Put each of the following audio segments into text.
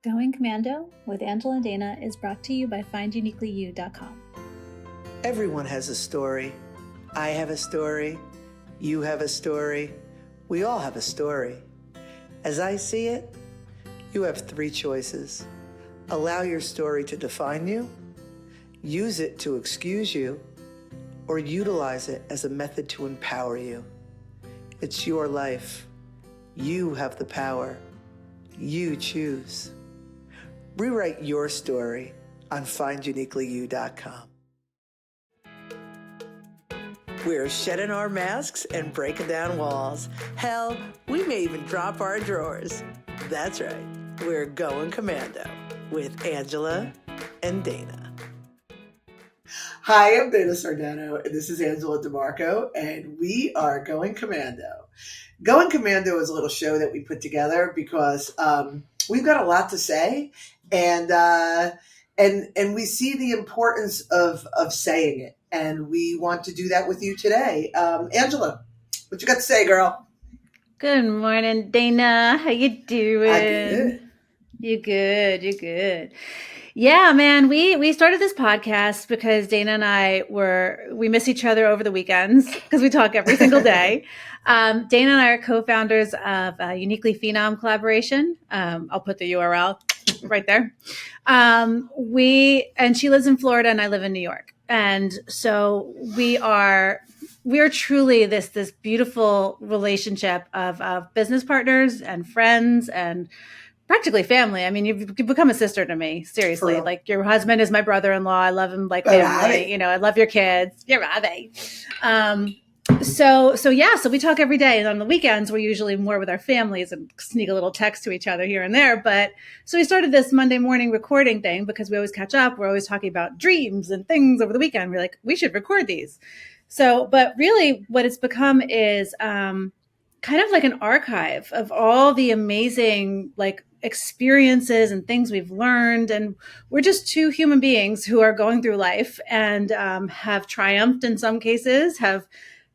Going Commando with Angela and Dana is brought to you by finduniquelyyou.com. Everyone has a story. I have a story. You have a story. We all have a story. As I see it, you have three choices. Allow your story to define you, use it to excuse you, or utilize it as a method to empower you. It's your life. You have the power. You choose. Rewrite your story on finduniquelyyou.com. We're shedding our masks and breaking down walls. Hell, we may even drop our drawers. That's right. We're Going Commando with Angela and Dana. Hi, I'm Dana Sardano, and this is Angela DiMarco, and we are Going Commando. Going Commando is a little show that we put together because we've got a lot to say, and we see the importance of saying it, and we want to do that with you today. Angela, what you got to say, girl? Good morning, Dana. How you doing? I good. You good. Yeah, man, we started this podcast because Dana and I we miss each other over the weekends because we talk every single day. Dana and I are co-founders of Uniquely Phenom Collaboration. I'll put the URL right there. And she lives in Florida and I live in New York. And so we are truly this beautiful relationship of business partners and friends and practically family. I mean, you've become a sister to me. Seriously, like your husband is my brother-in-law. I love him like family. You know, I love your kids. You're Ravi. So we talk every day, and on the weekends we're usually more with our families and sneak a little text to each other here and there. But so we started this Monday morning recording thing because we always catch up. We're always talking about dreams and things over the weekend. We're like, we should record these. So, but really, what it's become is kind of like an archive of all the amazing experiences and things we've learned. And we're just two human beings who are going through life and have triumphed in some cases, have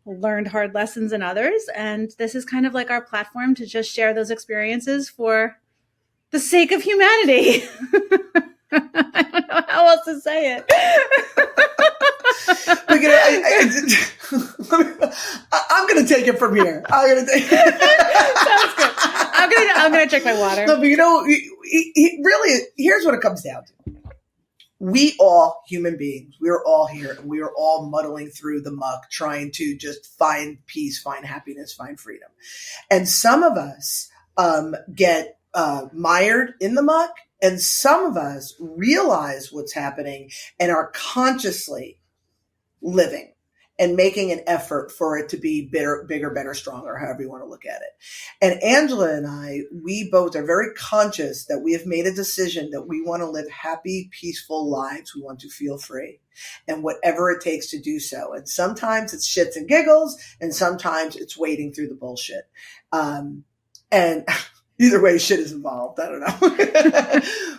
learned hard lessons in others. And this is kind of like our platform to just share those experiences for the sake of humanity. I don't know how else to say it. I'm going to take it from here. Sounds good. I'm going to check my water. No, but really, here's what it comes down to. We all human beings, we're all here and we are all muddling through the muck, trying to just find peace, find happiness, find freedom. And some of us get mired in the muck, and some of us realize what's happening and are consciously living and making an effort for it to be bigger, better, stronger, however you want to look at it. And Angela and I, we both are very conscious that we have made a decision that we want to live happy, peaceful lives. We want to feel free and whatever it takes to do so. And sometimes it's shits and giggles, and sometimes it's wading through the bullshit. And either way, shit is involved. I don't know.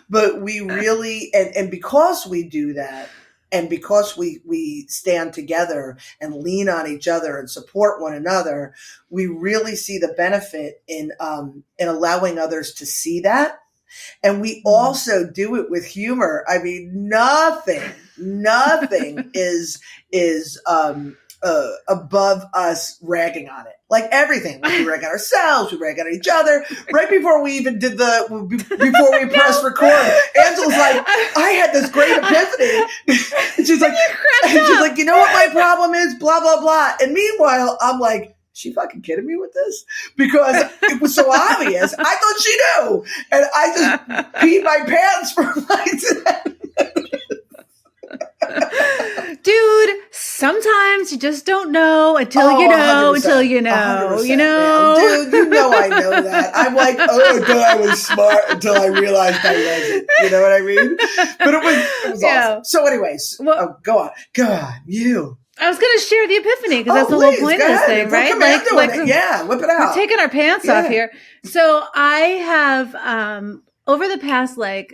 But we really, and because we do that, and because we stand together and lean on each other and support one another, we really see the benefit in allowing others to see that. And we also do it with humor. I mean, nothing is above us ragging on it. Like everything. We rag on ourselves, we rag on each other. Right before we even did before we pressed record, Angela's like, I had this great epiphany. And she's like, you know what my problem is? Blah, blah, blah. And meanwhile, I'm like, is she fucking kidding me with this? Because it was so obvious. I thought she knew. And I just peed my pants for Dude, sometimes you just don't know until you know, 100%, you know? Man. Dude, you know I know that. I'm like, oh, I thought I was smart until I realized I wasn't. You know what I mean? But it was awesome. So anyways, go on, you. I was going to share the epiphany because that's the whole point of this thing, right? Yeah, whip it out. We're taking our pants off here. So I have, over the past, I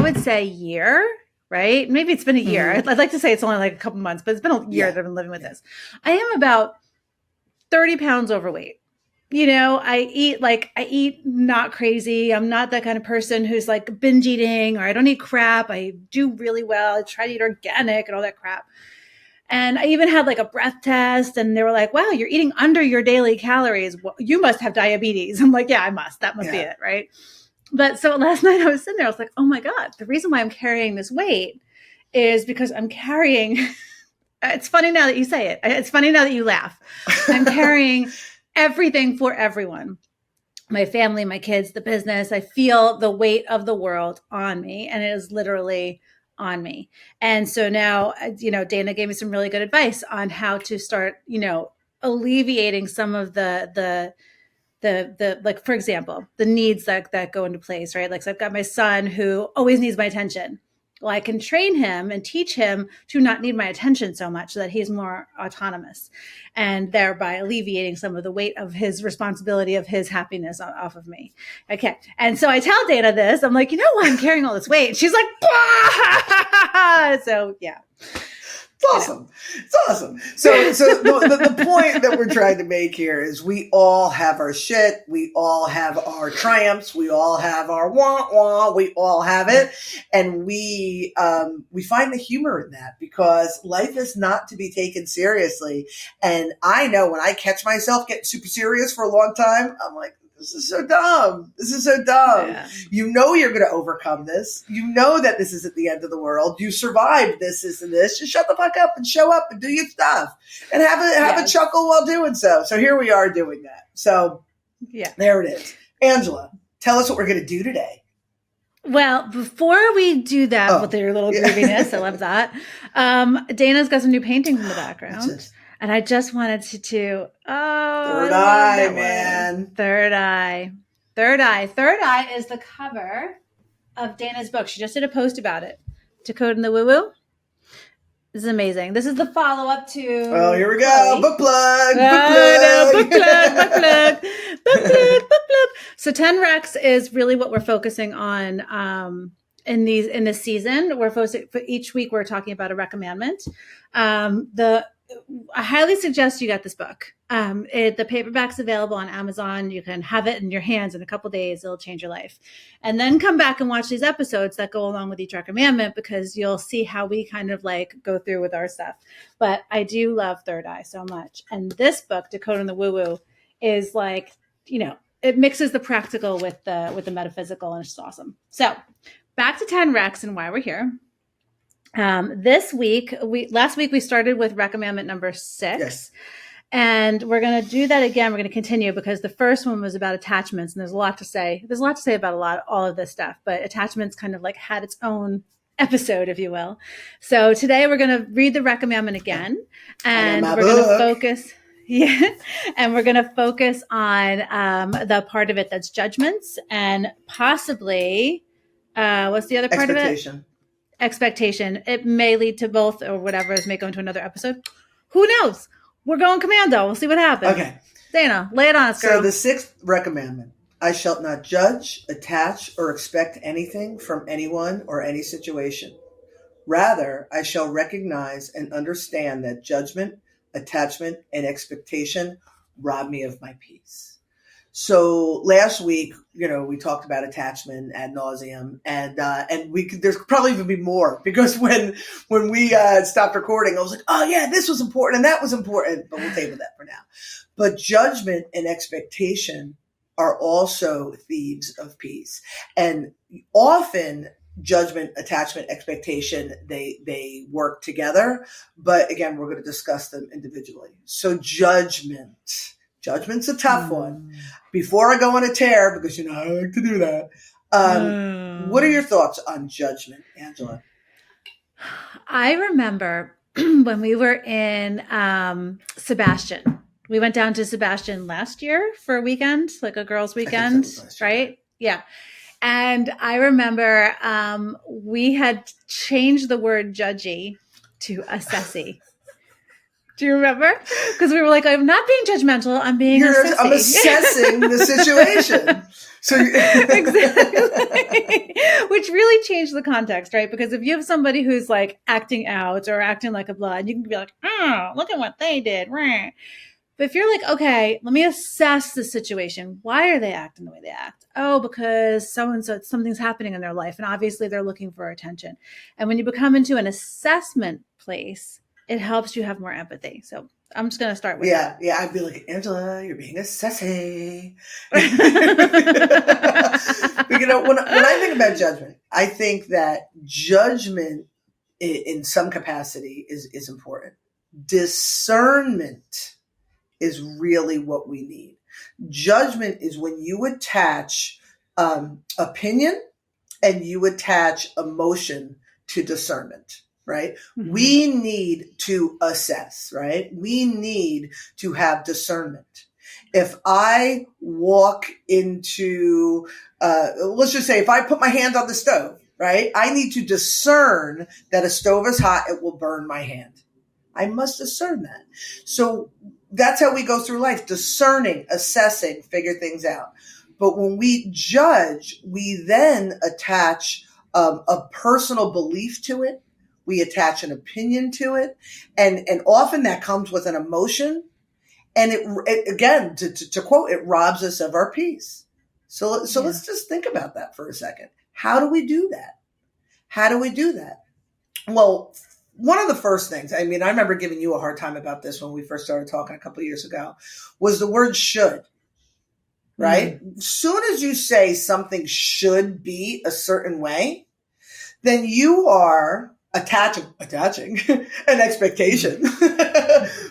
would say year, right? Maybe it's been a year. Mm-hmm. I'd like to say it's only a couple months, but it's been a year that I've been living with this. I am about 30 pounds overweight. I eat not crazy. I'm not that kind of person who's like binge eating, or I don't eat crap. I do really well. I try to eat organic and all that crap. And I even had like a breath test, and they were like, wow, you're eating under your daily calories. Well, you must have diabetes. I'm like, yeah, I must. That must be it. Right. But so last night I was sitting there, I was like, oh my God, the reason why I'm carrying this weight is because I'm carrying, it's funny now that you say it. It's funny now that you laugh. I'm carrying everything for everyone. My family, my kids, the business. I feel the weight of the world on me, and it is literally on me. And so now, Dana gave me some really good advice on how to start, alleviating some of the like, for example, the needs that go into place, right? Like, so I've got my son who always needs my attention. Well, I can train him and teach him to not need my attention so much so that he's more autonomous, and thereby alleviating some of the weight of his responsibility, of his happiness off of me. Okay. And so I tell Dana this, I'm like, you know why I'm carrying all this weight? She's like, bah! So yeah. It's awesome. It's awesome. So the point that we're trying to make here is we all have our shit. We all have our triumphs. We all have our wah-wah. We all have it. And we find the humor in that, because life is not to be taken seriously. And I know when I catch myself getting super serious for a long time, I'm like, this is so dumb. This is so dumb. Yeah. You know you're going to overcome this. You know that this isn't the end of the world. You survived this, and this. Just shut the fuck up and show up and do your stuff and have a chuckle while doing so. So here we are doing that. So there it is. Angela, tell us what we're going to do today. Well, before we do that with your little grooviness, I love that. Dana's got some new paintings in the background. And I just wanted to Third Eye, man. Third Eye. Third Eye is the cover of Dana's book. She just did a post about it. Decoding the Woo Woo. This is amazing. This is the follow-up to... Oh, here we go. Book plug. Book plug. So 10 Recs is really what we're focusing on in this season. We're focusing, for each week we're talking about a recommandment. I highly suggest you get this book. The paperback's available on Amazon. You can have it in your hands in a couple days. It'll change your life. And then come back and watch these episodes that go along with each recommandment, because you'll see how we kind of like go through with our stuff. But I do love Third Eye so much. And this book, Decoding the Woo Woo, is like, it mixes the practical with the metaphysical, and it's just awesome. So back to 10 Recs and why we're here. Last week we started with recommandment number 6. Yes. And we're going to do that again. We're going to continue, because the first one was about attachments, and there's a lot to say. There's a lot to say about all of this stuff, but attachments kind of like had its own episode, if you will. So today we're going to read the recommandment again, and we're going to focus. Yeah. And we're going to focus on, the part of it that's judgments, and possibly, what's the other part of it? Expectation. It may lead to both, or whatever. It may go into another episode. Who knows? We're going commando. We'll see what happens. Okay. Dana, lay it on us, girl. So the 6th recommandment: I shall not judge, attach, or expect anything from anyone or any situation. Rather, I shall recognize and understand that judgment, attachment, and expectation rob me of my peace. So last week, we talked about attachment ad nauseum, and there's probably even be more, because when we stopped recording, I was like, oh yeah, this was important and that was important, but we'll table that for now. But judgment and expectation are also thieves of peace, and often judgment, attachment, expectation, they work together. But again, we're going to discuss them individually. So Judgment's a tough one. Before I go on a tear, because I like to do that. What are your thoughts on judgment, Angela? I remember when we were in Sebastian. We went down to Sebastian last year for a weekend, like a girls' weekend, right? Yeah. And I remember we had changed the word judgy to assessy. Do you remember? Because we were like, I'm not being judgmental. I'm being assessing. I'm assessing the situation. So exactly. Which really changed the context, right? Because if you have somebody who's like acting out or acting like a blood, you can be like, oh, look at what they did. But if you're like, okay, let me assess the situation. Why are they acting the way they act? Oh, because so-and-so, something's happening in their life. And obviously they're looking for attention. And when you become into an assessment place, it helps you have more empathy. So I'm just going to start with that. Yeah. I'd be like, Angela, you're being a sassy. But, when I think about judgment, I think that judgment in some capacity is important. Discernment is really what we need. Judgment is when you attach opinion and you attach emotion to discernment, right? Mm-hmm. We need to assess, right? We need to have discernment. If I walk into, let's just say if I put my hand on the stove, right? I need to discern that a stove is hot, it will burn my hand. I must discern that. So that's how we go through life, discerning, assessing, figure things out. But when we judge, we then attach a personal belief to it. We attach an opinion to it. And often that comes with an emotion. And it again, to quote, it robs us of our peace. So let's just think about that for a second. How do we do that? How do we do that? Well, one of the first things, I remember giving you a hard time about this when we first started talking a couple of years ago, was the word should, right? As soon as you say something should be a certain way, then you are attaching an expectation,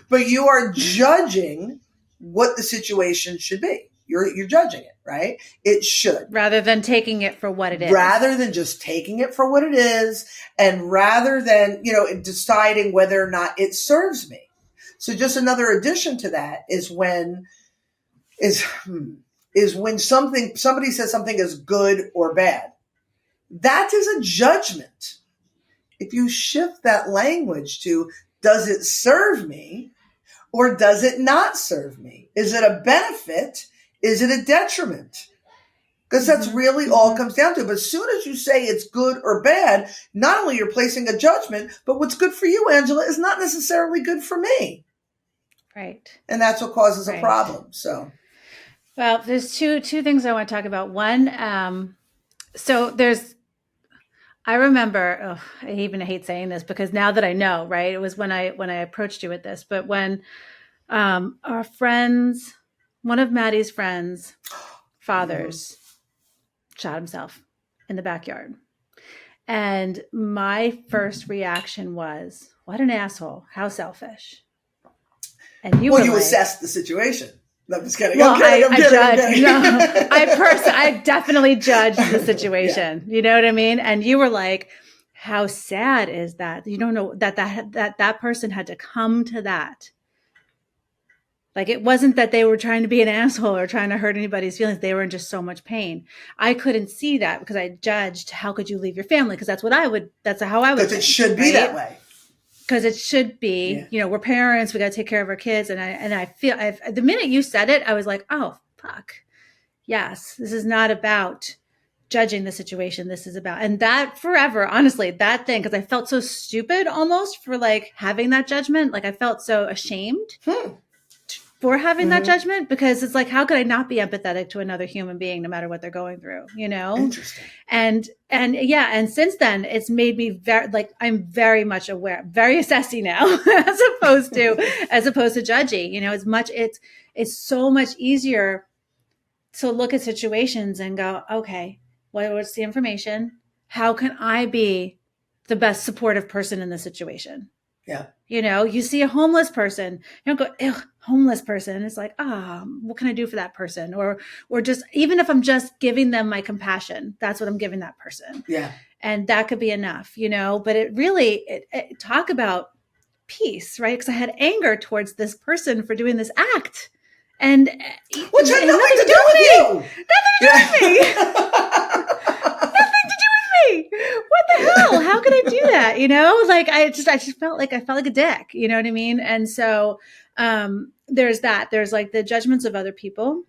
but you are judging what the situation should be. You're judging it, right? It should. Rather than taking it for what it is. Rather than just taking it for what it is, and rather than, deciding whether or not it serves me. So just another addition to that is when somebody says something is good or bad. That is a judgment. If you shift that language to, does it serve me or does it not serve me? Is it a benefit? Is it a detriment? Because that's really all it comes down to. But as soon as you say it's good or bad, not only you're placing a judgment, but what's good for you, Angela, is not necessarily good for me. Right. And that's what causes a problem. So, well, there's two things I want to talk about. One, I remember, I even hate saying this because now that I know, right? It was when I approached you with this, but when our friends, one of Maddie's friends' fathers shot himself in the backyard. And my first reaction was, what an asshole. How selfish. And you assessed the situation. No, I'm just kidding. Well, I'm kidding. I definitely judged the situation. Yeah. You know what I mean? And you were like, how sad is that? You don't know that person had to come to that. Like, it wasn't that they were trying to be an asshole or trying to hurt anybody's feelings. They were in just so much pain. I couldn't see that because I judged, how could you leave your family? Because that's how I would Because it should be that way. Because it should be, we're parents, we got to take care of our kids. And I feel, the minute you said it, I was like, oh, fuck. Yes, this is not about judging the situation. This is about, and that forever, honestly, that thing, because I felt so stupid almost for like having that judgment. Like I felt so ashamed for having that judgment, because it's like, how could I not be empathetic to another human being no matter what they're going through, Interesting. And since then it's made me I'm very much aware, very assessy now, as opposed to judgy. It's so much easier to look at situations and go, okay, what's the information? How can I be the best supportive person in the situation? Yeah. You see a homeless person, you don't go, ew, homeless person. It's like, what can I do for that person? Or just, even if I'm just giving them my compassion, that's what I'm giving that person. Yeah. And that could be enough, but it really, talk about peace, right? Because I had anger towards this person for doing this act. And which had nothing to do with you. Nothing to do with me. What the hell? How could I do that? Like I just felt like a dick, you know what I mean? And so, there's that, there's like the judgments of other people.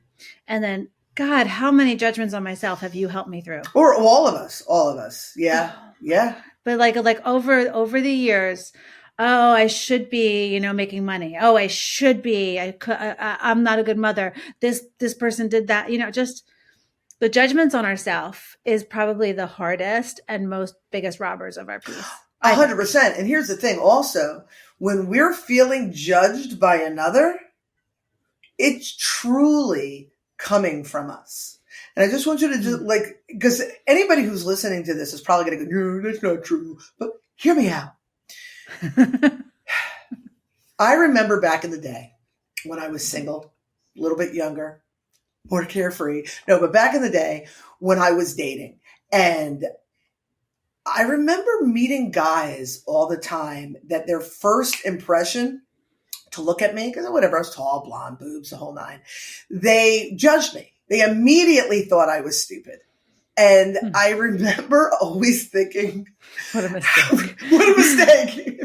And then, God, how many judgments on myself have you helped me through? Or all of us. Yeah. Yeah. But like over the years, Oh, I should be, making money. Oh, I should be. I'm not a good mother. This person did that. Just the judgments on ourselves is probably the hardest and most biggest robbers of our peace, I think. 100%. And here's the thing also, when we're feeling judged by another, it's truly coming from us. And I just want you to just because anybody who's listening to this is probably going to go, no, that's not true. But hear me out. I remember back in the day when I was single, a little bit younger, more carefree. No, but back in the day when I was dating, and I remember meeting guys all the time that their first impression to look at me, because whatever, I was tall, blonde, boobs, the whole nine, they judged me. They immediately thought I was stupid. And I remember always thinking, what a mistake. What a mistake.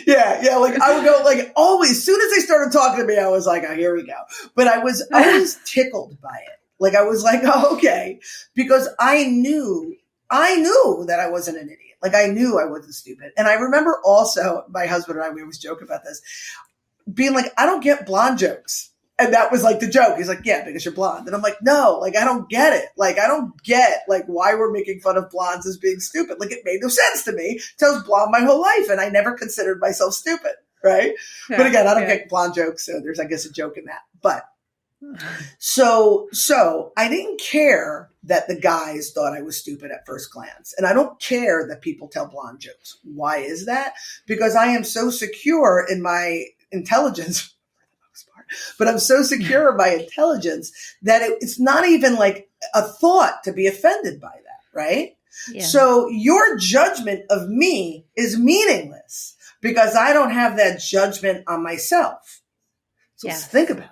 Yeah. Like I would go always, as soon as they started talking to me, I was like, oh, here we go. But I was always tickled by it. Like, I was like, oh, okay. Because I knew that I wasn't an idiot. Like, I knew I wasn't stupid. And I remember also, my husband and I, we always joke about this, being like, I don't get blonde jokes. And that was the joke. He's like, yeah, because you're blonde. And I'm like, no, I don't get it. I don't get why we're making fun of blondes as being stupid. It made no sense to me. So I was blonde my whole life and I never considered myself stupid. Right. Yeah, but again, I don't get blonde jokes. So there's, I guess, a joke in that. But so I didn't care that the guys thought I was stupid at first glance. And I don't care that people tell blonde jokes. Why is that? Because I am so secure in my intelligence. But I'm so secure in my intelligence that it's not even a thought to be offended by that, right? Yeah. So your judgment of me is meaningless because I don't have that judgment on myself. So let's think about it.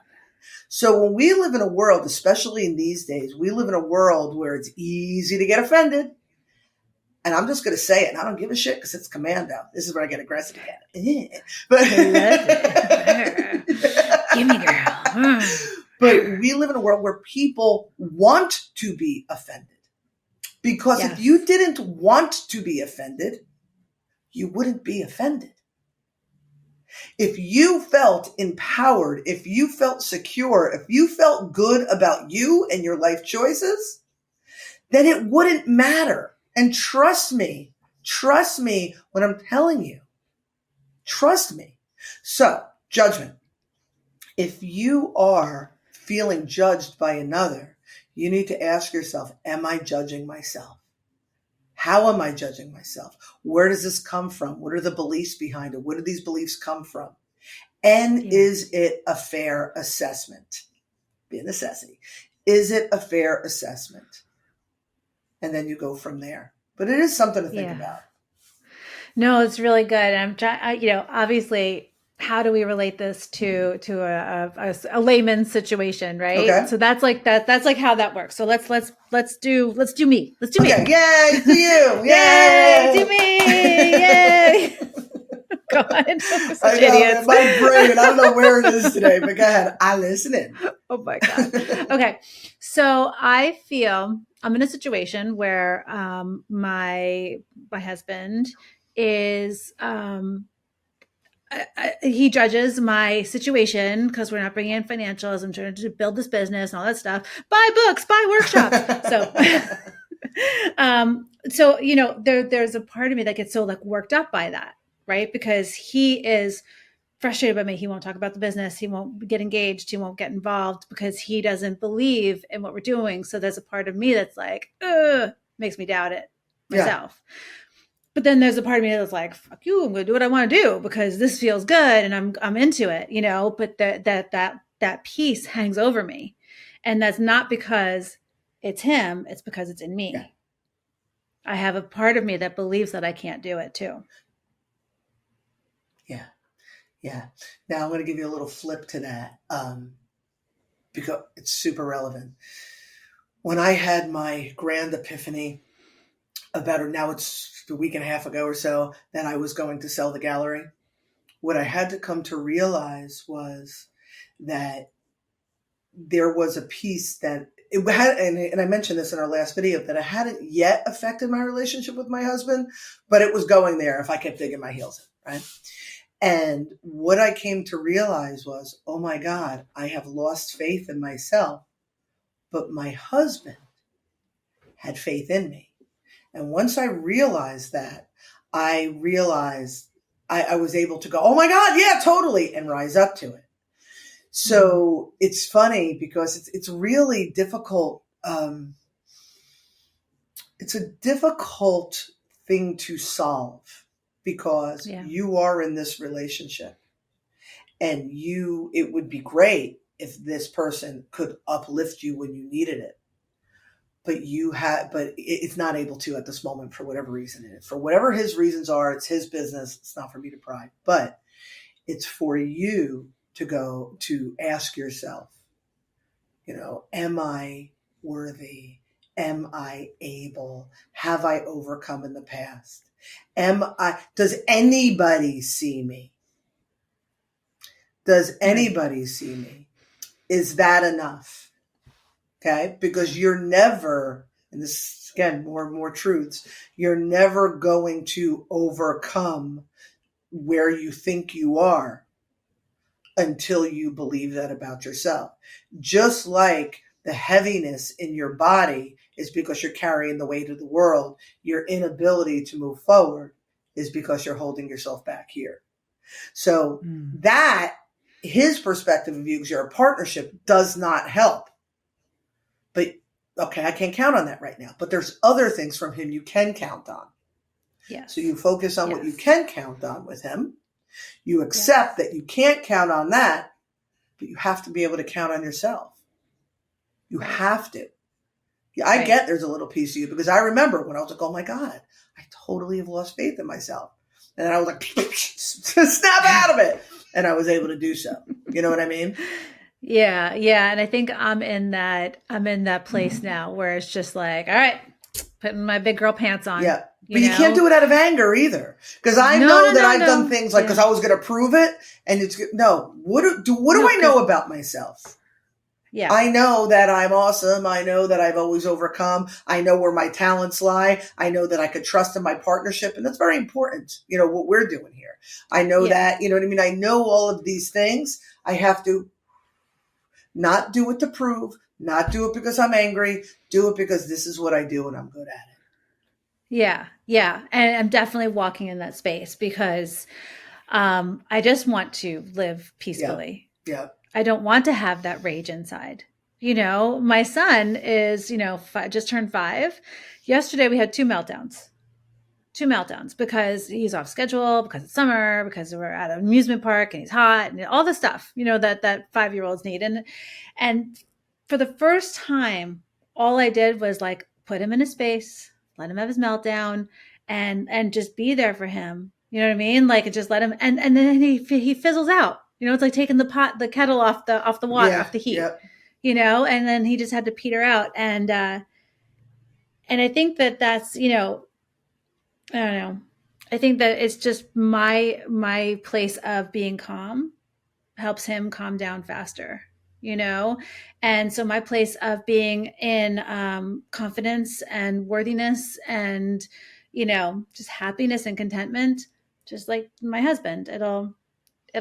So when we live in a world, especially in these days, we live in a world where it's easy to get offended. And I'm just going to say it, and I don't give a shit because it's Commando. This is where I get aggressive again. But give me, girl. But we live in a world where people want to be offended. Because if you didn't want to be offended, you wouldn't be offended. If you felt empowered, if you felt secure, if you felt good about you and your life choices, then it wouldn't matter. And trust me when I'm telling you. Trust me. So, judgment. If you are feeling judged by another, you need to ask yourself, am I judging myself? How am I judging myself? Where does this come from? What are the beliefs behind it? Where do these beliefs come from? And is it a fair assessment? Be a necessity. Is it a fair assessment? And then you go from there. But it is something to think about. No, it's really good. I'm trying, obviously, how do we relate this to a layman's situation, right? Okay. So that's how that works. So let's do me. Let's do me. Okay. Yay, do you. Yay, do me. Yay. God, I know, idiots. My brain, I don't know where it is today, but go ahead. I listen in. Oh my God. Okay. So I feel I'm in a situation where my husband is he judges my situation because we're not bringing in financials. I'm trying to build this business and all that stuff. Buy books, buy workshops. So there's a part of me that gets so worked up by that, right? Because he is frustrated by me. He won't talk about the business. He won't get engaged. He won't get involved because he doesn't believe in what we're doing. So there's a part of me that's makes me doubt it myself. Yeah. But then there's a part of me that's like, fuck you, I'm going to do what I want to do because this feels good and I'm into it, but that piece hangs over me. And that's not because it's him, it's because it's in me. Yeah. I have a part of me that believes that I can't do it too. Yeah. Yeah. Now I'm going to give you a little flip to that because it's super relevant. When I had my grand epiphany now it's a week and a half ago or so, that I was going to sell the gallery, what I had to come to realize was that there was a piece that it had, and I mentioned this in our last video, that it hadn't yet affected my relationship with my husband, but it was going there if I kept digging my heels in. right? And what I came to realize was, oh my God, I have lost faith in myself, but my husband had faith in me. And once I realized that, I realized I was able to go, oh my God, yeah, totally, and rise up to it. So it's funny because it's really difficult. It's a difficult thing to solve because you are in this relationship, and it would be great if this person could uplift you when you needed it. But it's not able to at this moment for whatever reason it is. For whatever his reasons are, it's his business. It's not for me to pry. But it's for you to go to ask yourself, am I worthy? Am I able? Have I overcome in the past? Does anybody see me? Does anybody see me? Is that enough? Okay, because you're never, and this again, more and more truths, you're never going to overcome where you think you are until you believe that about yourself. Just like the heaviness in your body is because you're carrying the weight of the world, your inability to move forward is because you're holding yourself back here. So that, his perspective of you, because you're a partnership, does not help. But okay, I can't count on that right now. But there's other things from him you can count on. Yes. So you focus on what you can count on with him. You accept that you can't count on that, but you have to be able to count on yourself. You have to. I get there's a little piece of you, because I remember when I was like, oh my God, I totally have lost faith in myself. And then I was like, snap out of it. And I was able to do so. You know what I mean? Yeah. Yeah. And I think I'm in that place now where it's just like, all right, putting my big girl pants on. Yeah. But you can't do it out of anger either. Because I know that I've done things like, because I was going to prove it. And it's no, what do I know about myself? Yeah. I know that I'm awesome. I know that I've always overcome. I know where my talents lie. I know that I could trust in my partnership. And that's very important. What we're doing here. I know that, you know what I mean? I know all of these things. I have to not do it to prove, not do it because I'm angry, do it because this is what I do and I'm good at it. Yeah. Yeah. And I'm definitely walking in that space because I just want to live peacefully. Yeah. I don't want to have that rage inside. My son is, just turned 5. Yesterday we had 2 meltdowns because he's off schedule, because it's summer, because we're at an amusement park and he's hot and all the stuff, that 5-year-olds need. And for the first time, all I did was like put him in a space, let him have his meltdown and just be there for him. You know what I mean? Like just let him, and then he fizzles out. It's like taking the kettle off the water, off the heat, and then he just had to peter out. And I think that's, I don't know. I think that it's just my place of being calm helps him calm down faster, And so my place of being in confidence and worthiness and, just happiness and contentment, just like my husband, it'll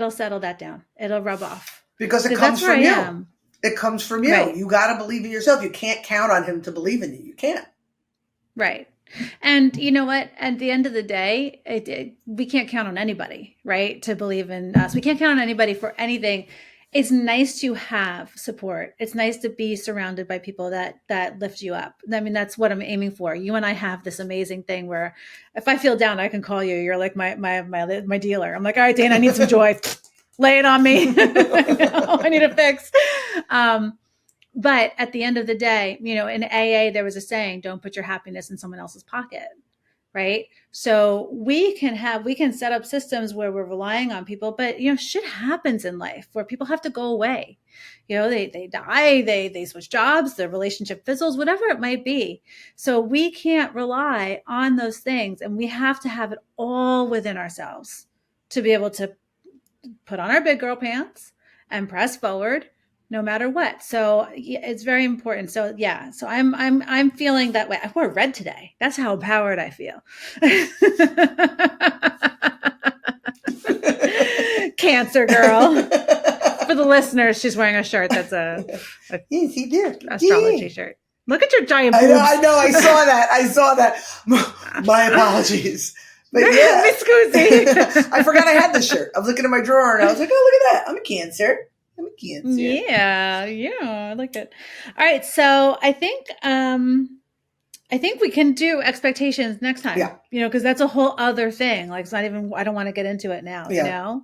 settle that down. It'll rub off. Because it comes from you. It comes from you. Right. You got to believe in yourself. You can't count on him to believe in you. You can't. Right. And you know what? At the end of the day, we can't count on anybody, right? To believe in us. We can't count on anybody for anything. It's nice to have support. It's nice to be surrounded by people that lift you up. I mean, that's what I'm aiming for. You and I have this amazing thing where if I feel down, I can call you. You're like my dealer. I'm like, all right, Dana, I need some joy. Lay it on me. I need a fix. But at the end of the day, in AA, there was a saying, don't put your happiness in someone else's pocket. Right. So we can set up systems where we're relying on people, but, shit happens in life where people have to go away. They die, they switch jobs, their relationship fizzles, whatever it might be. So we can't rely on those things. And we have to have it all within ourselves to be able to put on our big girl pants and press forward no matter what. So it's very important. So yeah, so I'm feeling that way. I wore red today. That's how empowered I feel. Cancer girl. For the listeners, she's wearing a shirt that's a Yes, he did. astrology shirt. Look at your giant boobs. I know. I saw that. My apologies. But yeah. Miss Scusi. I forgot I had this shirt. I was looking at my drawer and I was like, oh, look at that. I'm a Cancer. Yeah, I like it. All right, so I think we can do expectations next time. Yeah. Because that's a whole other thing. Like, it's not even. I don't want to get into it now. Yeah.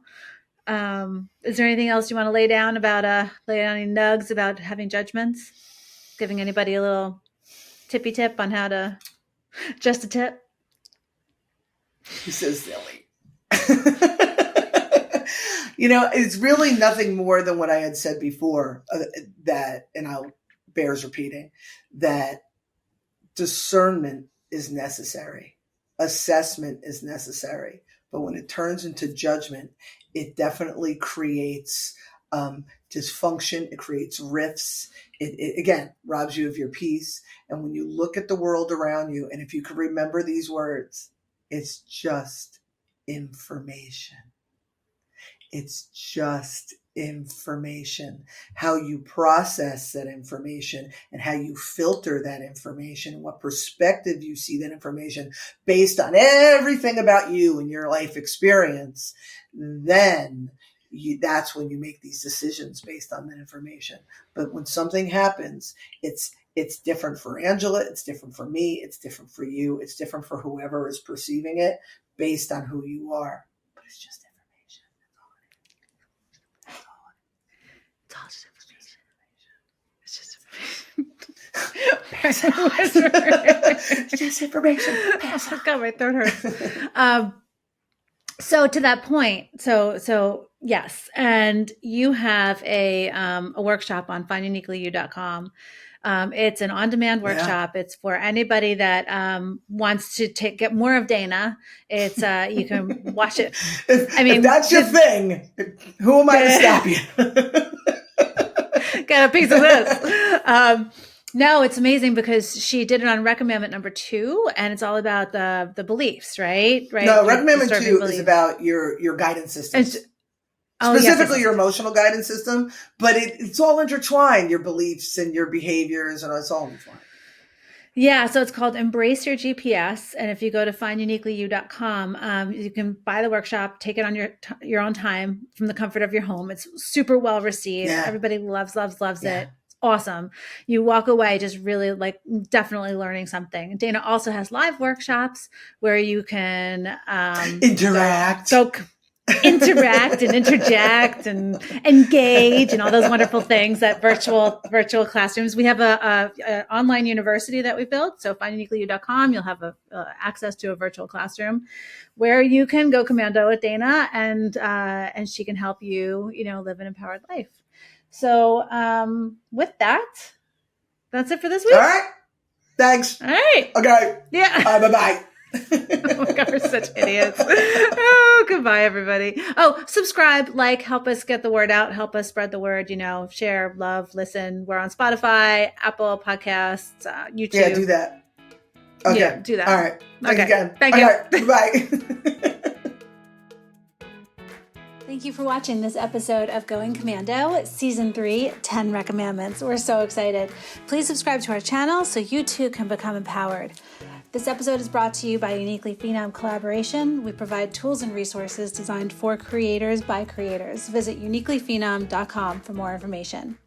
Is there anything else you want to lay down any nugs about having judgments? Giving anybody a little tippy tip on how to just a tip? He's so silly. It's really nothing more than what I had said before, that, and I'll bears repeating, that discernment is necessary. Assessment is necessary. But when it turns into judgment, it definitely creates dysfunction. It creates rifts. It again robs you of your peace. And when you look at the world around you, and if you can remember these words, it's just information. It's just information. How you process that information and how you filter that information and what perspective you see that information based on everything about you and your life experience, then that's when you make these decisions based on that information. But when something happens, it's different for Angela, it's different for me, it's different for you, it's different for whoever is perceiving it based on who you are. But it's just information. That's all. It's all just information. It's just information. Pass on. God, my throat hurts. So to that point, so yes, and you have a workshop on finduniquelyyou.com. It's an on-demand workshop. It's for anybody that wants to get more of Dana. It's you can watch it. If that's your thing, who am I to stop you? Get a piece of this. No, it's amazing because she did it on Recommandment number 2, and it's all about the beliefs, right? No, Recommandment 2 is about your guidance systems. Specifically your emotional guidance system, but it's all intertwined, your beliefs and your behaviors, and it's all intertwined. Yeah, so it's called Embrace Your GPS, and if you go to finduniquelyyou.com, you can buy the workshop, take it on your own time from the comfort of your home. It's super well received. Yeah. Everybody loves it. It's awesome. You walk away just really definitely learning something. Dana also has live workshops where you can interact. Interact and interject and engage and all those wonderful things that virtual classrooms. We have a online university that we built. So finduniquelyyou.com, you'll have access to a virtual classroom where you can go commando with Dana and she can help you, live an empowered life. So with that, that's it for this week. All right. Thanks. All right. Okay. Yeah. Bye-bye. Oh my God, we're such idiots. Oh, goodbye, everybody. Oh, subscribe, help us get the word out, help us spread the word, share, love, listen. We're on Spotify, Apple Podcasts, YouTube. Yeah, do that. Okay. Yeah, do that. All right. Thanks again. Thank you. Bye. Thank you for watching this episode of Going Commando, Season 3, 10 Recommandments. We're so excited. Please subscribe to our channel so you too can become empowered. This episode is brought to you by Uniquely Phenom Collaboration. We provide tools and resources designed for creators by creators. Visit uniquelyphenom.com for more information.